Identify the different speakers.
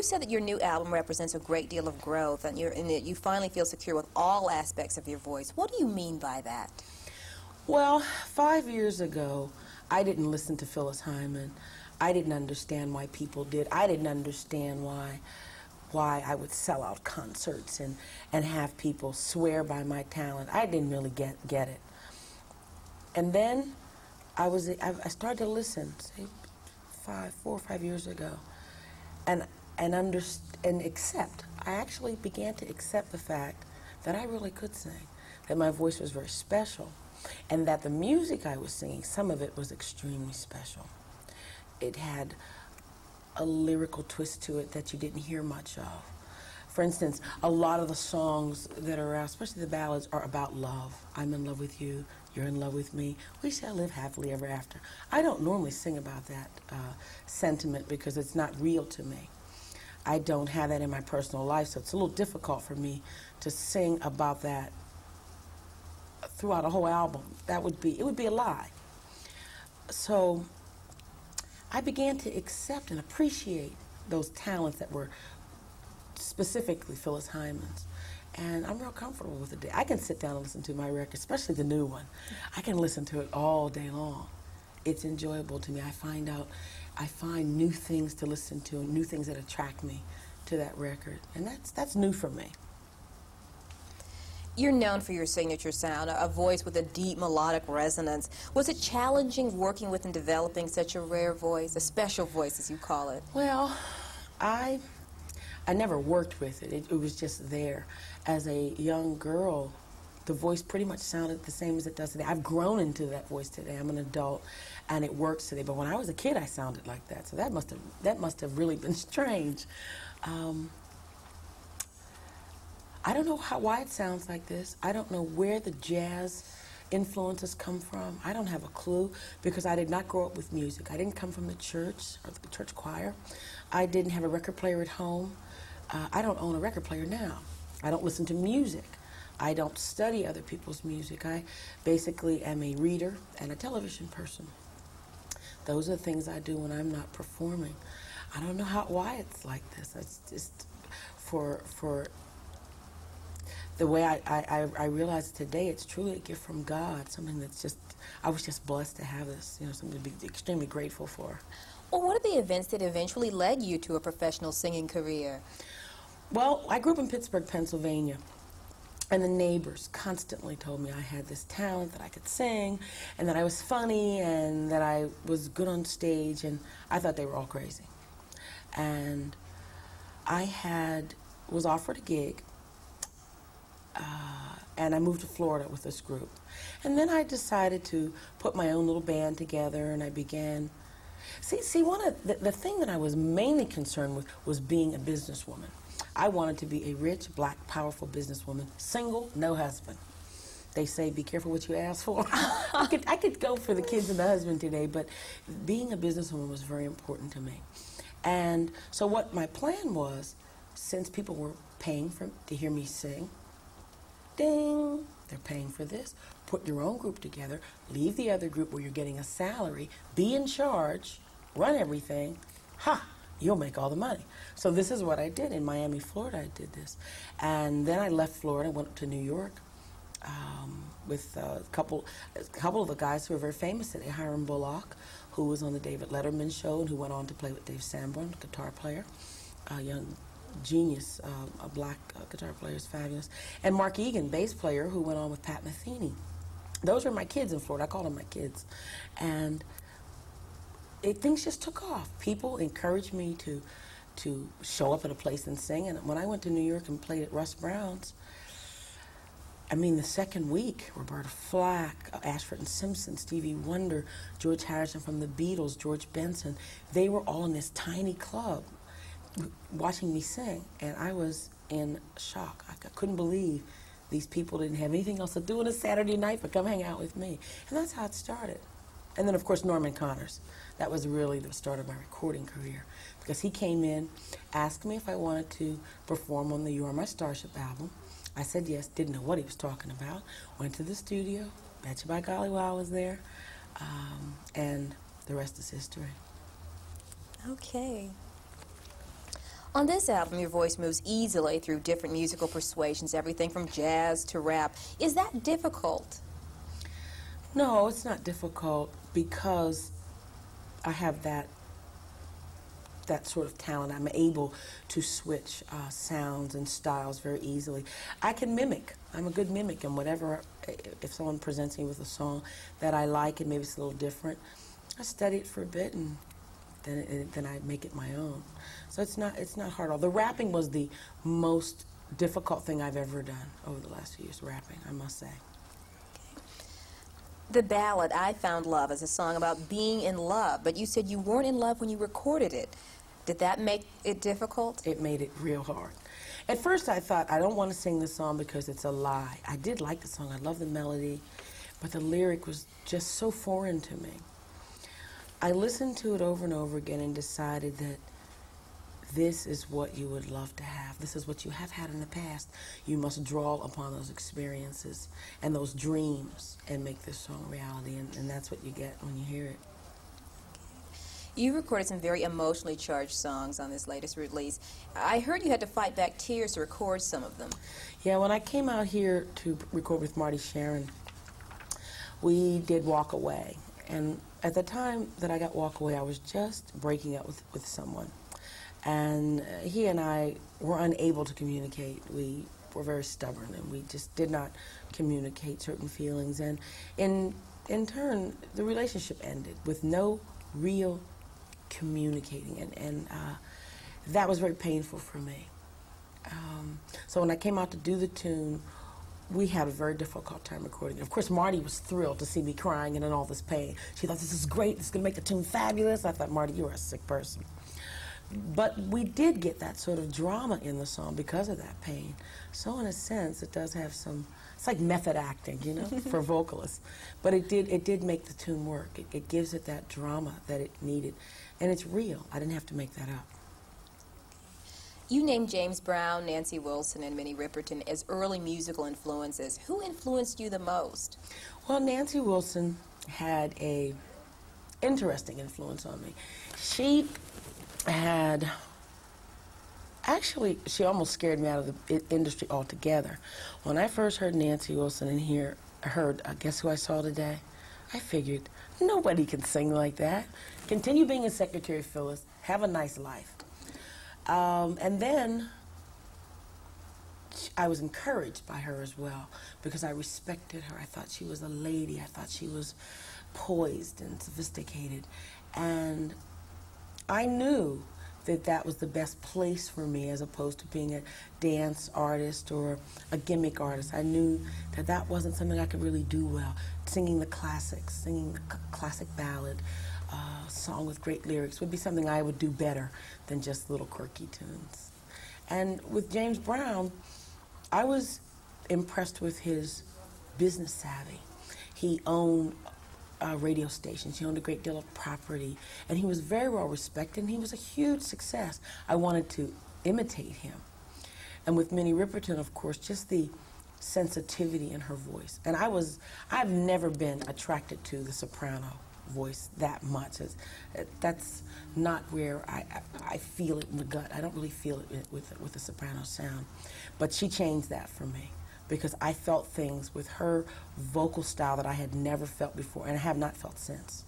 Speaker 1: said that your new album represents a great deal of growth, and that you finally feel secure with all aspects of your voice. What do you mean by that?
Speaker 2: Well, 5 years ago, I didn't listen to Phyllis Hyman. I didn't understand why people did. I didn't understand why I would sell out concerts and have people swear by my talent. I didn't really get it. And then I started to listen, say 4 or 5 years ago, and accept. I actually began to accept the fact that I really could sing, that my voice was very special, and that the music I was singing, some of it was extremely special. It had a lyrical twist to it that you didn't hear much of. For instance, a lot of the songs that are out, especially the ballads, are about love. I'm in love with you, you're in love with me, we shall live happily ever after. I don't normally sing about that sentiment because it's not real to me. I don't have that in my personal life, so it's a little difficult for me to sing about that throughout a whole album. It would be a lie. So I began to accept and appreciate those talents that were specifically Phyllis Hyman's. And I'm real comfortable with it. I can sit down and listen to my record, especially the new one. I can listen to it all day long. It's enjoyable to me. I find new things to listen to and new things that attract me to that record. And that's new for me.
Speaker 1: You're known for your signature sound, a voice with a deep melodic resonance. Was it challenging working with and developing such a rare voice, a special voice as you call it?
Speaker 2: Well, I never worked with it. It was just there. As a young girl, the voice pretty much sounded the same as it does today. I've grown into that voice today. I'm an adult, and it works today. But when I was a kid, I sounded like that. So that must have really been strange. I don't know why it sounds like this. I don't know where the jazz influences come from. I don't have a clue because I did not grow up with music. I didn't come from the church or the church choir. I didn't have a record player at home. I don't own a record player now. I don't listen to music. I don't study other people's music. I basically am a reader and a television person. Those are the things I do when I'm not performing. I don't know why it's like this. It's just for the way I realize today, it's truly a gift from God, something that's just, I was just blessed to have this, something to be extremely grateful for.
Speaker 1: Well, what are the events that eventually led you to a professional singing career?
Speaker 2: Well, I grew up in Pittsburgh, Pennsylvania, and the neighbors constantly told me I had this talent, that I could sing, and that I was funny, and that I was good on stage, and I thought they were all crazy. And I was offered a gig, and I moved to Florida with this group. And then I decided to put my own little band together, and I began. See, one of the thing that I was mainly concerned with was being a businesswoman. I wanted to be a rich, black, powerful businesswoman, single, no husband. They say, be careful what you ask for. I could go for the kids and the husband today, but being a businesswoman was very important to me. And so what my plan was, since people were paying to hear me sing, ding, they're paying for this. Put your own group together, leave the other group where you're getting a salary, be in charge, run everything, you'll make all the money. So this is what I did in Miami, Florida. I did this. And then I left Florida, went to New York with a couple of the guys who are very famous today. Hiram Bullock, who was on the David Letterman show and who went on to play with Dave Sanborn, guitar player, a young genius, a black guitar player, is fabulous. And Mark Egan, bass player, who went on with Pat Metheny. Those were my kids in Florida. I call them my kids. And things just took off. People encouraged me to show up at a place and sing. And when I went to New York and played at Russ Brown's, I mean, the second week, Roberta Flack, Ashford and Simpson, Stevie Wonder, George Harrison from the Beatles, George Benson, they were all in this tiny club watching me sing. And I was in shock. I couldn't believe these people didn't have anything else to do on a Saturday night but come hang out with me. And that's how it started. And then, of course, Norman Connors. That was really the start of my recording career, because he came in, asked me if I wanted to perform on the You Are My Starship album. I said yes, didn't know what he was talking about. Went to the studio, betcha by golly while I was there, and the rest is history.
Speaker 1: Okay. On this album, your voice moves easily through different musical persuasions, everything from jazz to rap. Is that difficult?
Speaker 2: No, it's not difficult because I have that sort of talent. I'm able to switch sounds and styles very easily. I can mimic. I'm a good mimic, and whatever, if someone presents me with a song that I like and maybe it's a little different, I study it for a bit and then I make it my own. So it's not hard at all. The rapping was the most difficult thing I've ever done over the last few years, rapping, I must say.
Speaker 1: The ballad, I Found Love, is a song about being in love, but you said you weren't in love when you recorded it. Did that make it difficult?
Speaker 2: It made it real hard. At first I thought, I don't want to sing this song because it's a lie. I did like the song, I love the melody, but the lyric was just so foreign to me. I listened to it over and over again and decided that this is what you would love to have. This is what you have had in the past. You must draw upon those experiences and those dreams and make this song a reality, and that's what you get when you hear it.
Speaker 1: You recorded some very emotionally charged songs on this latest release. I heard you had to fight back tears to record some of them.
Speaker 2: Yeah, when I came out here to record with Marty Sharon, we did Walk Away. And at the time that I got Walk Away, I was just breaking up with someone. And he and I were unable to communicate. We were very stubborn, and we just did not communicate certain feelings. And in turn, the relationship ended with no real communicating, and that was very painful for me. So when I came out to do the tune, we had a very difficult time recording. Of course, Marty was thrilled to see me crying and in all this pain. She thought, this is great, this is going to make the tune fabulous. I thought, Marty, you're a sick person. But we did get that sort of drama in the song because of that pain. So in a sense, it does have some, it's like method acting, you know, for vocalists. But it did make the tune work. It gives it that drama that it needed. And it's real. I didn't have to make that up.
Speaker 1: You named James Brown, Nancy Wilson, and Minnie Riperton as early musical influences. Who influenced you the most?
Speaker 2: Well, Nancy Wilson had a interesting influence on me. She had, actually, she almost scared me out of the industry altogether. When I first heard Nancy Wilson and heard Guess Who I Saw Today, I figured, nobody can sing like that. Continue being a secretary, Phyllis. Have a nice life. And then I was encouraged by her as well because I respected her. I thought she was a lady. I thought she was poised and sophisticated. And I knew that that was the best place for me as opposed to being a dance artist or a gimmick artist. I knew that that wasn't something I could really do well. Singing the classics, singing the classic ballad, song with great lyrics would be something I would do better than just little quirky tunes. And with James Brown, I was impressed with his business savvy. He owned radio stations. He owned a great deal of property, and he was very well respected, and he was a huge success. I wanted to imitate him. And with Minnie Riperton, of course, just the sensitivity in her voice. And I've never been attracted to the soprano voice that much. That's not where I feel it in the gut. I don't really feel it with the soprano sound. But she changed that for me because I felt things with her vocal style that I had never felt before and I have not felt since.